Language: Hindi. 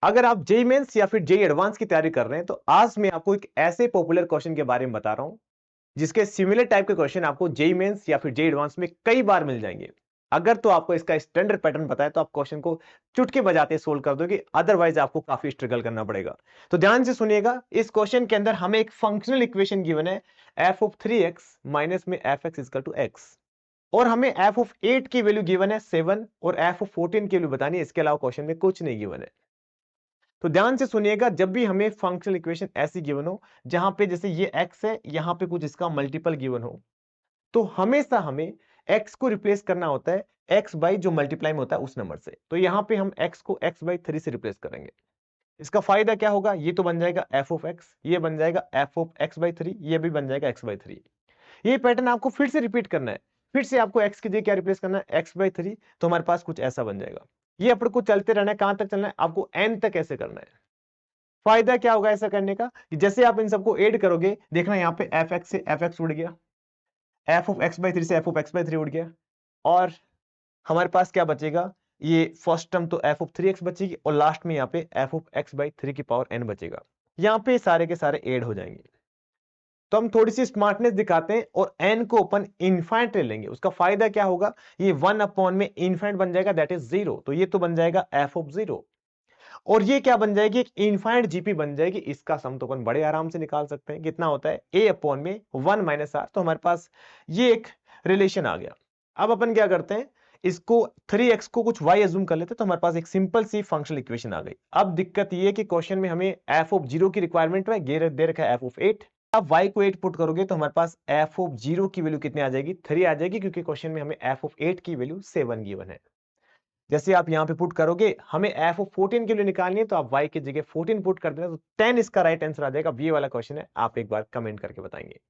अगर आप जेईई मेंस या फिर जेईई एडवांस की तैयारी कर रहे हैं तो आज मैं आपको एक ऐसे पॉपुलर क्वेश्चन के बारे में बता रहा हूं जिसके सिमिलर टाइप के क्वेश्चन आपको जेईई मेंस या फिर जेईई एडवांस में कई बार मिल जाएंगे। अगर तो आपको इसका स्टैंडर्ड पैटर्न पता है तो आप क्वेश्चन को चुटकी बजाते सोल्व कर दोगे, अदरवाइज आपको काफी स्ट्रगल करना पड़ेगा। तो ध्यान से सुनिएगा, इस क्वेश्चन के अंदर हमें एक फंक्शनल इक्वेशन गिवन है एफ ऑफ 3x माइनस में F X equal to X, और हमें एफ ऑफ 8 की वैल्यू गिवन है 7 और एफ ऑफ 14 की वैल्यू बतानी है। इसके अलावा क्वेश्चन में कुछ नहीं गिवन है। तो ध्यान से सुनिएगा, जब भी हमें फंक्शनल इक्वेशन ऐसी गिवन हो जहां पे जैसे ये x है, यहां पे कुछ इसका मल्टीपल गिवन हो, तो हमेशा हमें x को रिप्लेस करना होता है x बाई जो मल्टीप्लाई में होता है उस नंबर से। तो यहां पे हम x को x बाई 3 से रिप्लेस करेंगे। इसका फायदा क्या होगा, ये तो बन जाएगा f ऑफ x, ये बन जाएगा f ऑफ x बाई 3, ये भी बन जाएगा x बाई 3। ये पैटर्न आपको फिर से रिपीट करना है। फिर से आपको x की जगह क्या रिप्लेस करना है, x बाई 3, तो हमारे पास कुछ ऐसा बन जाएगा। ये अपन को चलते रहना है, कहां तक चलना है, आपको n तक ऐसे करना है। फायदा क्या होगा ऐसा करने का कि जैसे आप इन सबको ऐड करोगे, देखना यहाँ पे एफ एक्स से एफ एक्स उड़ गया, एफ ऑफ एक्स बाई 3 से एफ ऑफ एक्स बाई 3 उड़ गया, और हमारे पास क्या बचेगा, ये फर्स्ट टर्म तो एफ ऑफ 3x बचेगी और लास्ट में यहाँ पे एफ ऑफ एक्स बाई 3 की पावर n बचेगा। यहाँ पे सारे के सारे ऐड हो जाएंगे। तो हम थोड़ी सी स्मार्टनेस दिखाते हैं और n को अपन इनफाइनाइट ले लेंगे। उसका फायदा क्या होगा, ये 1 अपॉन में इनफाइनाइट बन जाएगा, दैट इज 0। तो ये तो बन जाएगा एफ ऑफ 0, और ये क्या बन जाएगी, एक इनफाइनाइट जीपी बन जाएगी। इसका सम तो अपन बड़े आराम से निकाल सकते हैं, कितना होता है a अपॉन में 1 माइनस आर। तो हमारे पास ये एक रिलेशन आ गया। अब अपन क्या करते हैं, इसको 3x को कुछ y एज्यूम कर लेते हैं, तो हमारे पास एक सिंपल सी फंक्शनल इक्वेशन आ गई। अब दिक्कत ये है कि क्वेश्चन में हमें f ऑफ 0 की रिक्वायरमेंट है, दे रखा है f ऑफ 8। अब y को 8 पुट करोगे तो हमारे पास f ऑफ 0 की वैल्यू कितनी आ जाएगी, 3 आ जाएगी, क्योंकि क्वेश्चन में हमें f ऑफ 8 की वैल्यू 7 गिवन है। जैसे आप यहां पे पुट करोगे, हमें एफ ऑफ 14 के लिए निकालनी है, तो आप y की जगह 14 पुट कर देना, तो 10 इसका राइट आंसर आ जाएगा। अब ये वाला क्वेश्चन है, आप एक बार कमेंट करके बताएंगे।